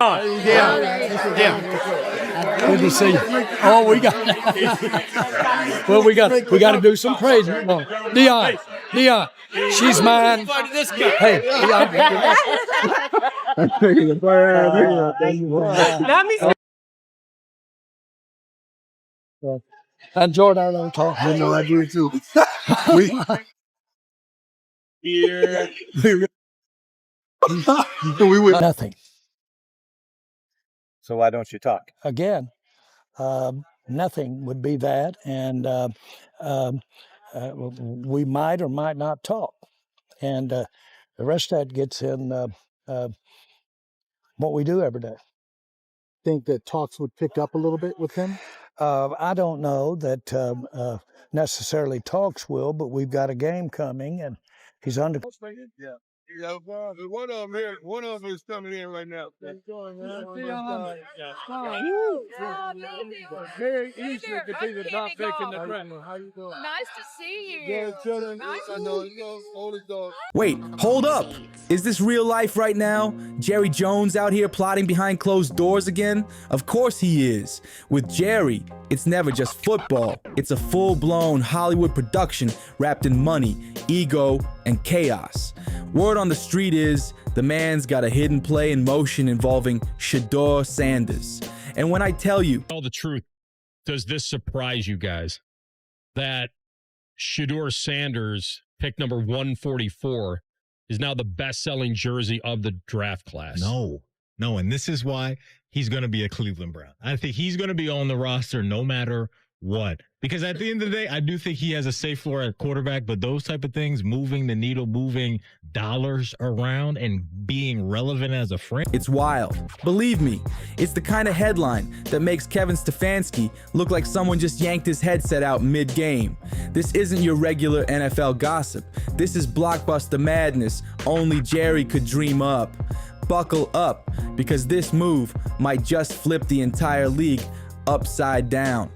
Yeah. Good to see you. Oh, we got. Well, we got to do some praise. Deion, she's mine. Hey, I enjoyed our little talk. I know I do too. We would Nothing. So why don't you talk? Again, nothing would be that, and we might or might not talk, and the rest of that gets in what we do every day. think that talks would pick up a little bit with him. I don't know that necessarily talks will, but we've got a game coming, and he's under. Yeah, one of them is coming in right now. Very easy to be the top pick in the draft. How you doing? Nice to see you. Yeah, children. I know, only dog. Wait, hold up. Is this real life right now? Jerry Jones out here plotting behind closed doors again? Of course he is. With Jerry, it's never just football. It's a full-blown Hollywood production wrapped in money, ego, and chaos. Word on the street is the man's got a hidden play in motion involving Shedeur Sanders. And when I tell you, tell the truth, does this surprise you guys that Shedeur Sanders, pick number 144, is now the best-selling jersey of the draft class? No, and this is why he's going to be a Cleveland Brown. I think he's going to be on the roster no matter what. Because at the end of the day, I do think he has a safe floor at quarterback, but those type of things, moving the needle, moving dollars around and being relevant as a friend. it's wild. Believe me, it's the kind of headline that makes Kevin Stefanski look like someone just yanked his headset out mid-game. This isn't your regular NFL gossip. This is blockbuster madness only Jerry could dream up. Buckle up, because this move might just flip the entire league upside down.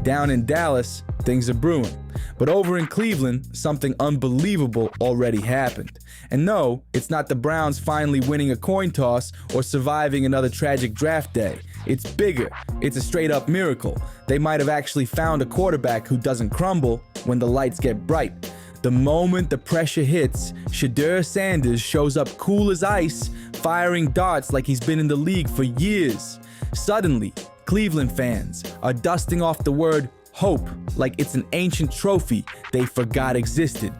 Down in Dallas, things are brewing. But over in Cleveland, something unbelievable already happened. And no, it's not the Browns finally winning a coin toss or surviving another tragic draft day. It's bigger. It's a straight up miracle. They might have actually found a quarterback who doesn't crumble when the lights get bright. The moment the pressure hits, Shedeur Sanders shows up cool as ice, firing darts like he's been in the league for years. Suddenly, Cleveland fans are dusting off the word hope like it's an ancient trophy they forgot existed.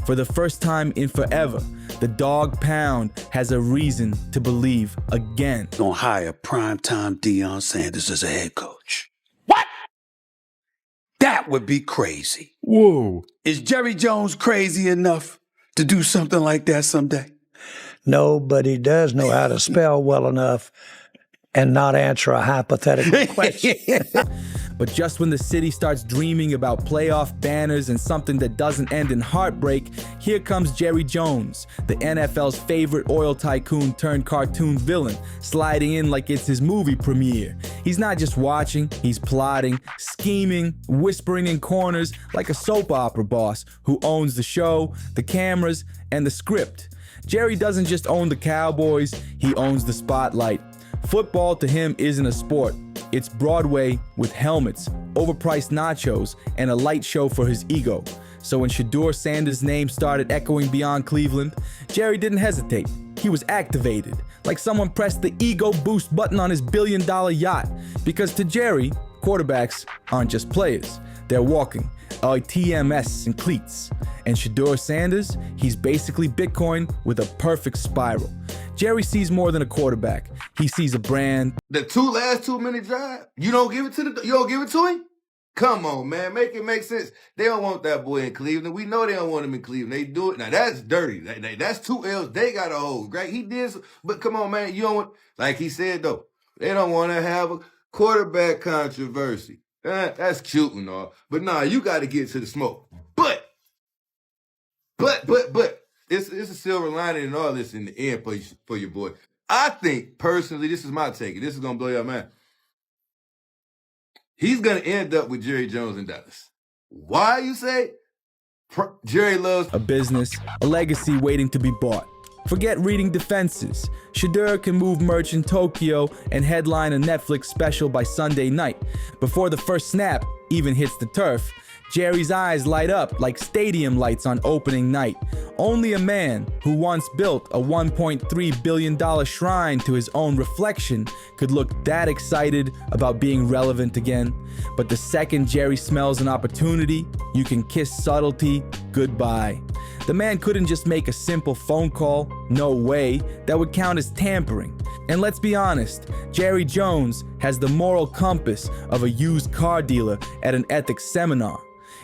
For the first time in forever, the dog pound has a reason to believe again. Gonna hire primetime Deion Sanders as a head coach. That would be crazy. Whoa! Is Jerry Jones crazy enough to do something like that someday? No, but he does know how to spell well enough and not answer a hypothetical question. But just when the city starts dreaming about playoff banners and something that doesn't end in heartbreak, here comes Jerry Jones, the NFL's favorite oil tycoon turned cartoon villain, sliding in like it's his movie premiere. He's not just watching, he's plotting, scheming, whispering in corners like a soap opera boss who owns the show, the cameras, and the script. Jerry doesn't just own the Cowboys, he owns the spotlight. Football to him isn't a sport. It's Broadway with helmets, overpriced nachos, and a light show for his ego. So when Shedeur Sanders' name started echoing beyond Cleveland, Jerry didn't hesitate. He was activated, like someone pressed the ego boost button on his billion-dollar yacht. Because to Jerry, quarterbacks aren't just players. They're walking TMS and cleats. And Shedeur Sanders, he's basically Bitcoin with a perfect spiral. Jerry sees more than a quarterback. He sees a brand. The last 2 minute drive, you don't give it to him? Come on, man, make it make sense. They don't want that boy in Cleveland. We know they don't want him in Cleveland. They do it. Now that's dirty. That's 2 L's they gotta hold. Right? He did, but come on, man, you don't want, like he said though, they don't want to have a quarterback controversy. That's cute and all, but nah, you got to get to the smoke. But it's a silver lining in all this in the end for your boy. I think personally, this is my take, and this is gonna blow your mind. He's gonna end up with Jerry Jones in Dallas. Why, you say? Jerry loves a business, a legacy waiting to be bought. Forget reading defenses. Shedeur can move merch in Tokyo and headline a Netflix special by Sunday night. Before the first snap even hits the turf, Jerry's eyes light up like stadium lights on opening night. Only a man who once built a $1.3 billion shrine to his own reflection could look that excited about being relevant again. But the second Jerry smells an opportunity, you can kiss subtlety goodbye. The man couldn't just make a simple phone call. No way. That would count as tampering. And let's be honest, Jerry Jones has the moral compass of a used car dealer at an ethics seminar.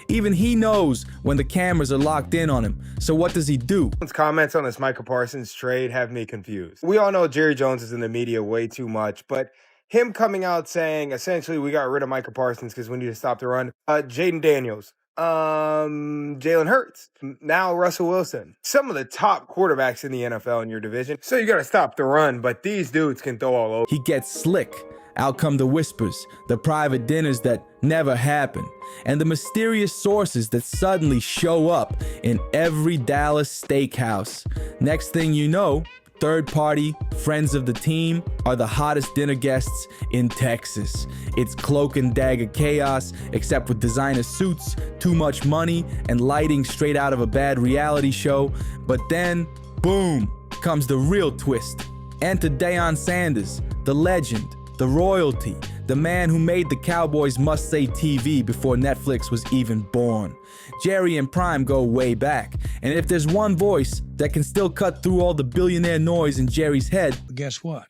Even he knows when the cameras are locked in on him. So what does he do? Comments on this Micah Parsons trade have me confused. We all know Jerry Jones is in the media way too much, but him coming out saying essentially we got rid of Micah Parsons because we need to stop the run. Jaden Daniels, Jalen Hurts, now Russell Wilson, some of the top quarterbacks in the NFL in your division. So you got to stop the run, but these dudes can throw all over. He gets slick. Out come the whispers, the private dinners that never happen, and the mysterious sources that suddenly show up in every Dallas steakhouse. Next thing you know, third party, friends of the team are the hottest dinner guests in Texas. It's cloak and dagger chaos, except with designer suits, too much money, and lighting straight out of a bad reality show. But then, boom, comes the real twist. Enter Deion Sanders, the legend, the royalty, the man who made the Cowboys must-say TV before Netflix was even born. Jerry and Prime go way back, and if there's one voice that can still cut through all the billionaire noise in Jerry's head, But guess what?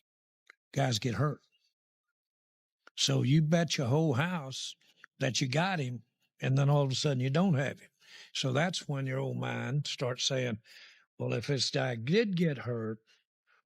Guys get hurt. So you bet your whole house that you got him, and then all of a sudden you don't have him. So that's when your old mind starts saying, well, if this guy did get hurt,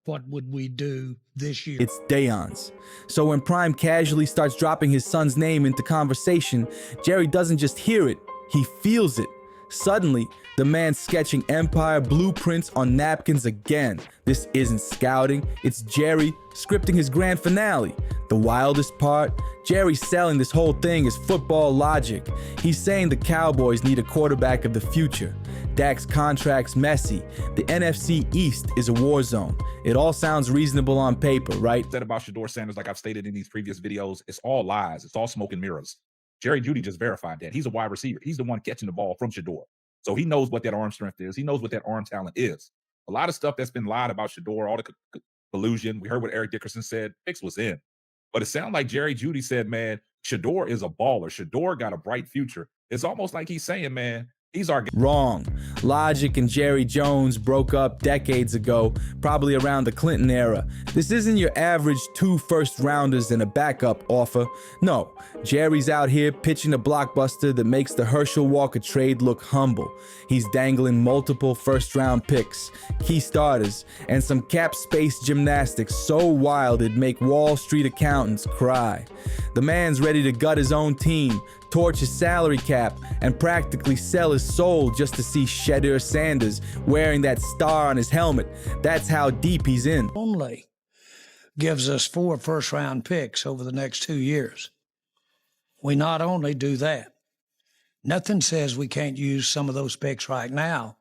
what would we do this year? it's Deion's. So when Prime casually starts dropping his son's name into conversation, Jerry doesn't just hear it, he feels it. Suddenly, the man's sketching empire blueprints on napkins again. This isn't scouting, it's Jerry scripting his grand finale. The wildest part, Jerry's selling this whole thing as football logic. He's saying the Cowboys need a quarterback of the future. Dak's contract's messy. The NFC East is a war zone. It all sounds reasonable on paper, right? Said about Shedeur Sanders, like I've stated in these previous videos, it's all lies. It's all smoke and mirrors. Jerry Jeudy just verified that. He's a wide receiver. He's the one catching the ball from Shedeur. So he knows what that arm strength is. He knows what that arm talent is. A lot of stuff that's been lied about Shedeur, all the collusion. We heard what Eric Dickerson said. Fix was in. But it sounded like Jerry Jeudy said, man, Shedeur is a baller. Shedeur got a bright future. It's almost like he's saying, man, he's our guy. Wrong. Logic and Jerry Jones broke up decades ago, probably around the Clinton era. This isn't your average 2 first-rounders and a backup offer. No, Jerry's out here pitching a blockbuster that makes the Herschel Walker trade look humble. He's dangling multiple first-round picks, key starters, and some cap space gymnastics so wild it'd make Wall Street accountants cry. The man's ready to gut his own team, torch his salary cap, and practically sell his soul just to see Shedeur Sanders wearing that star on his helmet. That's how deep he's in. Only gives us 4 first-round picks over the next 2 years. We not only do that, nothing says we can't use some of those picks right now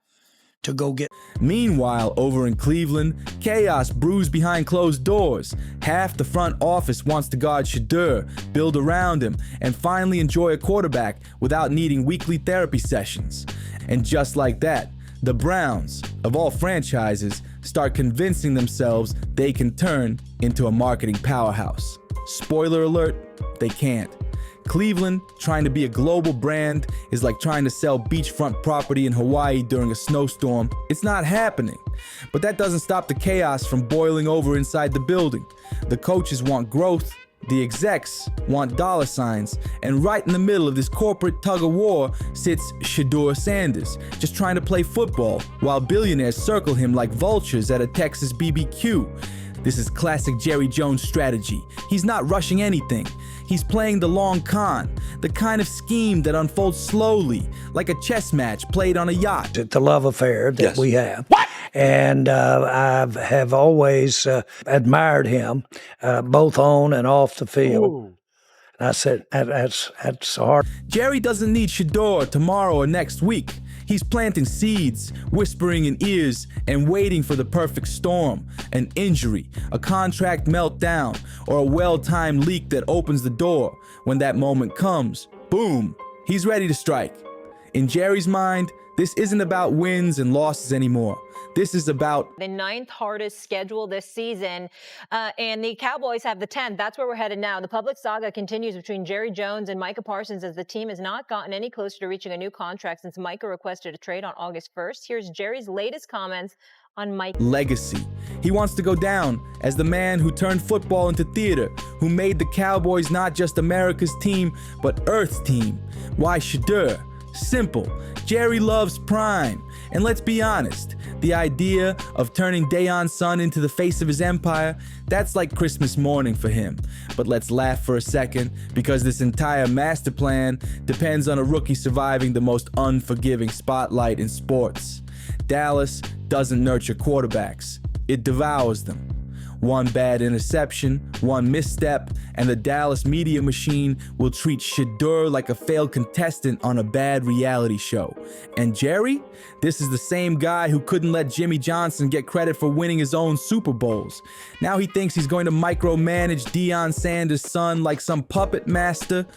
to go get. Meanwhile, over in Cleveland, chaos brews behind closed doors. Half the front office wants to guard Shedeur, build around him, and finally enjoy a quarterback without needing weekly therapy sessions. And just like that, the Browns, of all franchises, start convincing themselves they can turn into a marketing powerhouse. Spoiler alert, they can't. Cleveland, trying to be a global brand, is like trying to sell beachfront property in Hawaii during a snowstorm. It's not happening. But that doesn't stop the chaos from boiling over inside the building. The coaches want growth, the execs want dollar signs, and right in the middle of this corporate tug-of-war sits Shedeur Sanders, just trying to play football, while billionaires circle him like vultures at a Texas BBQ. This is classic Jerry Jones strategy. He's not rushing anything. He's playing the long con, the kind of scheme that unfolds slowly, like a chess match played on a yacht. It's the love affair that we have. What? And I have always admired him, both on and off the field. Ooh. And I said, that's hard. Jerry doesn't need Shedeur tomorrow or next week. He's planting seeds, whispering in ears, and waiting for the perfect storm, an injury, a contract meltdown, or a well-timed leak that opens the door. When that moment comes, boom, he's ready to strike. In Jerry's mind, this isn't about wins and losses anymore. This is about the 9th hardest schedule this season, and the Cowboys have the 10th. That's where we're headed now. The public saga continues between Jerry Jones and Micah Parsons as the team has not gotten any closer to reaching a new contract since Micah requested a trade on August 1st. Here's Jerry's latest comments on Mike's legacy. He wants to go down as the man who turned football into theater, who made the Cowboys not just America's team, but Earth's team. Why Shedeur? Simple. Jerry loves prime. And let's be honest, the idea of turning Deion's son into the face of his empire, that's like Christmas morning for him. But let's laugh for a second, because this entire master plan depends on a rookie surviving the most unforgiving spotlight in sports. Dallas doesn't nurture quarterbacks, it devours them. One bad interception, one misstep, and the Dallas media machine will treat Shedeur like a failed contestant on a bad reality show. And Jerry? This is the same guy who couldn't let Jimmy Johnson get credit for winning his own Super Bowls. Now he thinks he's going to micromanage Deion Sanders' son like some puppet master.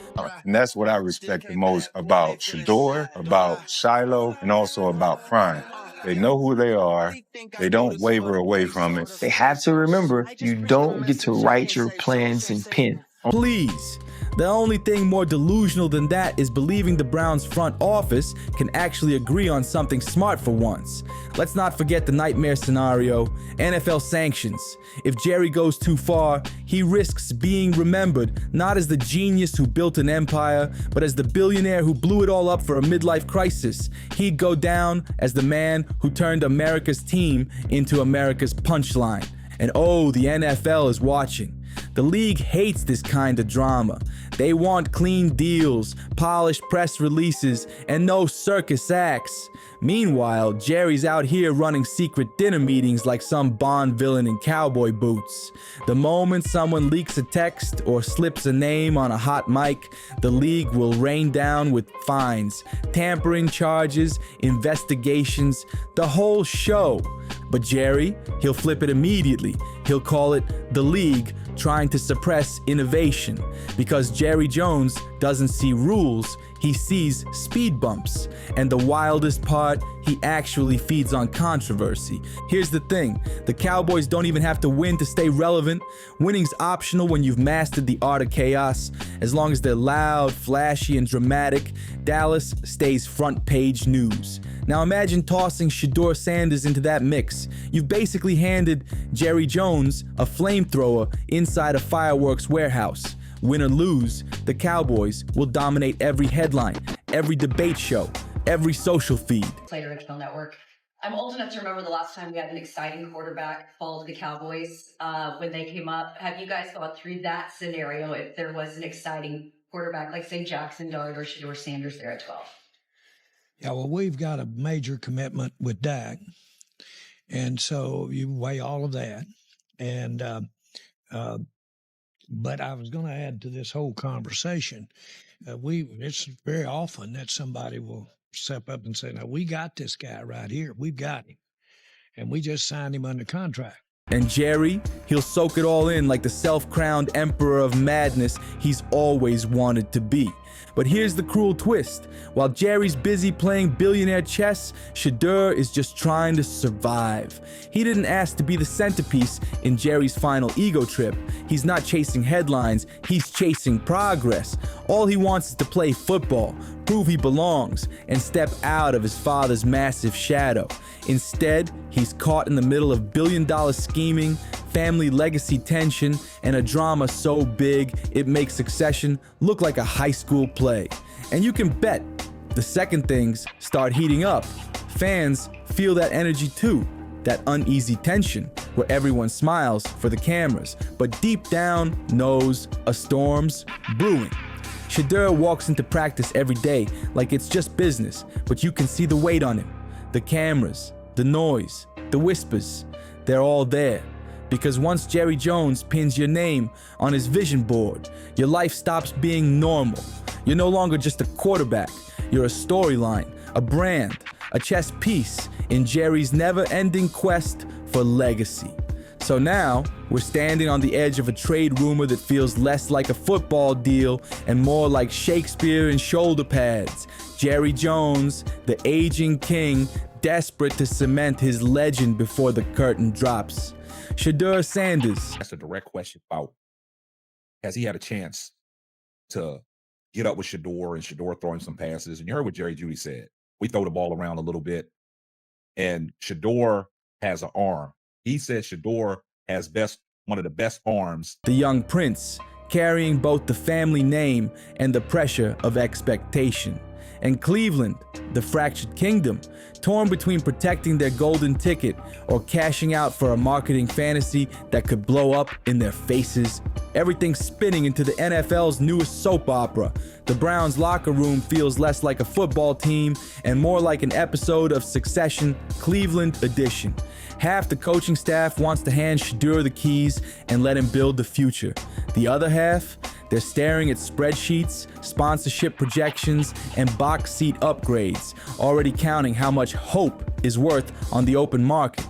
And that's what I respect the most about Shedeur, about Shiloh, and also about Prime. They know who they are. They don't waver away from it. They have to remember, you don't get to write your plans in pen. Please. The only thing more delusional than that is believing the Browns' front office can actually agree on something smart for once. Let's not forget the nightmare scenario, NFL sanctions. If Jerry goes too far, he risks being remembered not as the genius who built an empire, but as the billionaire who blew it all up for a midlife crisis. He'd go down as the man who turned America's team into America's punchline. And oh, the NFL is watching. The league hates this kind of drama. They want clean deals, polished press releases, and no circus acts. Meanwhile, Jerry's out here running secret dinner meetings like some Bond villain in cowboy boots. The moment someone leaks a text or slips a name on a hot mic, the league will rain down with fines, tampering charges, investigations, the whole show. But Jerry, he'll flip it immediately. He'll call it the league trying to suppress innovation, because Jerry Jones doesn't see rules, he sees speed bumps. And the wildest part, he actually feeds on controversy. Here's the thing, the Cowboys don't even have to win to stay relevant. Winning's optional when you've mastered the art of chaos. As long as they're loud, flashy, and dramatic, Dallas stays front page news. Now imagine tossing Shedeur Sanders into that mix. You've basically handed Jerry Jones a flamethrower inside a fireworks warehouse. Win or lose, the Cowboys will dominate every headline, every debate show, every social feed. Slater Original Network. I'm old enough to remember the last time we had an exciting quarterback fall to the Cowboys when they came up. Have you guys thought through that scenario if there was an exciting quarterback like, say, Jackson Dart or Shedeur Sanders there at 12? Yeah, well, we've got a major commitment with Dak, and so you weigh all of that. And but I was going to add to this whole conversation, it's very often that somebody will step up and say, now, we got this guy right here. We've got him. And we just signed him under contract. And Jerry, he'll soak it all in like the self-crowned emperor of madness he's always wanted to be. But here's the cruel twist. While Jerry's busy playing billionaire chess, Shedeur is just trying to survive. He didn't ask to be the centerpiece in Jerry's final ego trip. He's not chasing headlines, he's chasing progress. All he wants is to play football, prove he belongs, and step out of his father's massive shadow. Instead, he's caught in the middle of billion-dollar scheming, family legacy tension, and a drama so big it makes Succession look like a high school play. And you can bet the second things start heating up, fans feel that energy too, that uneasy tension where everyone smiles for the cameras, but deep down knows a storm's brewing. Shedeur walks into practice every day like it's just business, but you can see the weight on him. The cameras, the noise, the whispers, they're all there. Because once Jerry Jones pins your name on his vision board, your life stops being normal. You're no longer just a quarterback. You're a storyline, a brand, a chess piece in Jerry's never-ending quest for legacy. So now, we're standing on the edge of a trade rumor that feels less like a football deal and more like Shakespeare and shoulder pads. Jerry Jones, the aging king, desperate to cement his legend before the curtain drops. Shedeur Sanders. That's a direct question about, has he had a chance to get up with Shedeur and Shedeur throwing some passes? And you heard what Jerry Jeudy said. We throw the ball around a little bit, and Shedeur has an arm. He said Shedeur has one of the best arms. The young prince, carrying both the family name and the pressure of expectation. And Cleveland, the fractured kingdom, torn between protecting their golden ticket or cashing out for a marketing fantasy that could blow up in their faces. Everything's spinning into the NFL's newest soap opera. The Browns' locker room feels less like a football team and more like an episode of Succession, Cleveland edition. Half the coaching staff wants to hand Shedeur the keys and let him build the future. The other half, they're staring at spreadsheets, sponsorship projections, and box seat upgrades, already counting how much hope is worth on the open market.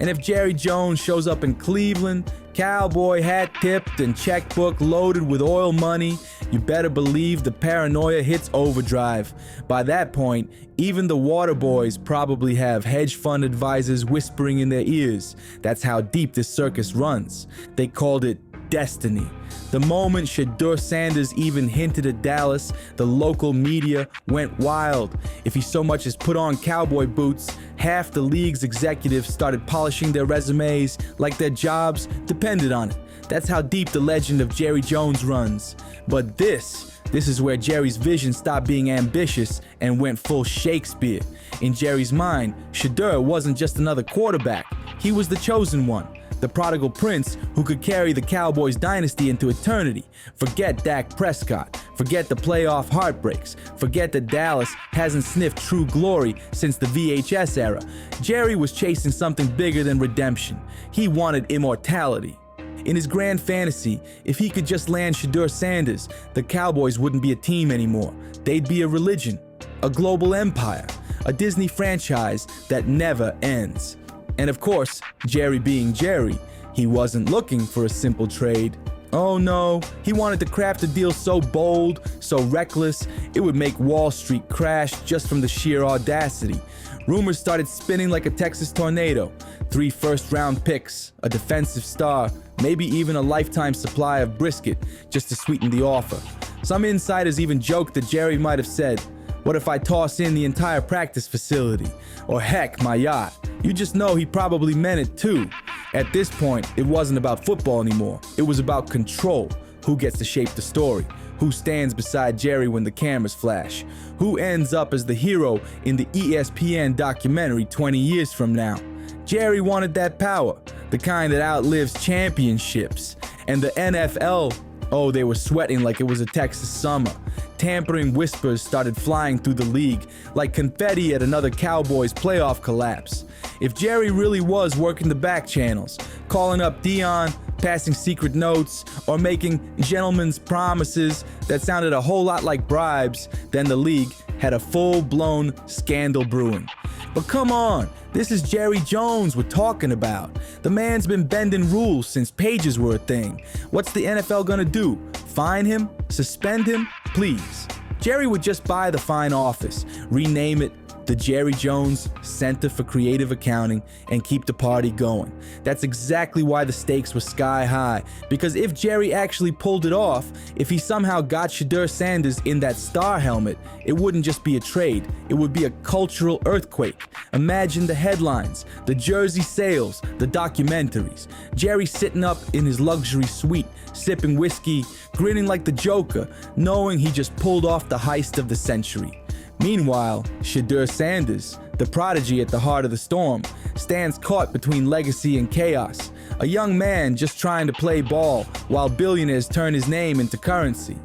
And if Jerry Jones shows up in Cleveland, cowboy hat tipped and checkbook loaded with oil money, you better believe the paranoia hits overdrive. By that point, even the water boys probably have hedge fund advisors whispering in their ears. That's how deep this circus runs. They called it destiny. The moment Shedeur Sanders even hinted at Dallas, the local media went wild. If he so much as put on cowboy boots, half the league's executives started polishing their resumes like their jobs depended on it. That's how deep the legend of Jerry Jones runs. But this is where Jerry's vision stopped being ambitious and went full Shakespeare. In Jerry's mind, Shedeur wasn't just another quarterback. He was the chosen one. The prodigal prince who could carry the Cowboys dynasty into eternity. Forget Dak Prescott. Forget the playoff heartbreaks. Forget that Dallas hasn't sniffed true glory since the VHS era. Jerry was chasing something bigger than redemption. He wanted immortality. In his grand fantasy, if he could just land Shedeur Sanders, the Cowboys wouldn't be a team anymore. They'd be a religion, a global empire, a Disney franchise that never ends. And of course, Jerry being Jerry, he wasn't looking for a simple trade. Oh no, he wanted to craft a deal so bold, so reckless, it would make Wall Street crash just from the sheer audacity. Rumors started spinning like a Texas tornado. 3 first-round picks, a defensive star, maybe even a lifetime supply of brisket just to sweeten the offer. Some insiders even joked that Jerry might have said, "What if I toss in the entire practice facility? Or heck, my yacht." You just know he probably meant it too. At this point, it wasn't about football anymore. It was about control. Who gets to shape the story? Who stands beside Jerry when the cameras flash? Who ends up as the hero in the ESPN documentary 20 years from now? Jerry wanted that power, the kind that outlives championships. And the NFL, oh, they were sweating like it was a Texas summer. Tampering whispers started flying through the league like confetti at another Cowboys playoff collapse. If Jerry really was working the back channels, calling up Deion, passing secret notes, or making gentlemen's promises that sounded a whole lot like bribes, then the league had a full-blown scandal brewing. But come on, this is Jerry Jones we're talking about. The man's been bending rules since pages were a thing. What's the NFL gonna do? Fine him? Suspend him? Please. Jerry would just buy the fine office, rename it the Jerry Jones Center for Creative Accounting, and keep the party going. That's exactly why the stakes were sky high, because if Jerry actually pulled it off, if he somehow got Shedeur Sanders in that star helmet, it wouldn't just be a trade, it would be a cultural earthquake. Imagine the headlines, the jersey sales, the documentaries. Jerry sitting up in his luxury suite, sipping whiskey, grinning like the Joker, knowing he just pulled off the heist of the century. Meanwhile, Shedeur Sanders, the prodigy at the heart of the storm, stands caught between legacy and chaos. A young man just trying to play ball while billionaires turn his name into currency.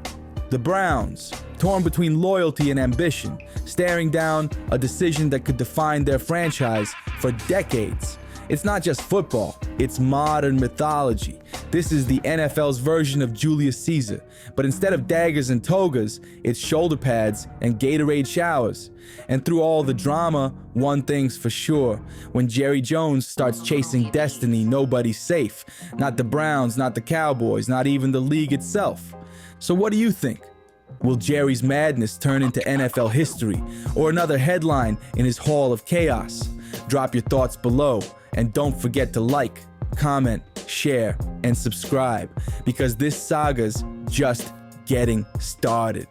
The Browns, torn between loyalty and ambition, staring down a decision that could define their franchise for decades. It's not just football, it's modern mythology. This is the NFL's version of Julius Caesar, but instead of daggers and togas, it's shoulder pads and Gatorade showers. And through all the drama, one thing's for sure. When Jerry Jones starts chasing destiny, nobody's safe. Not the Browns, not the Cowboys, not even the league itself. So what do you think? Will Jerry's madness turn into NFL history or another headline in his Hall of Chaos? Drop your thoughts below and don't forget to like, comment, share, and subscribe because this saga's just getting started.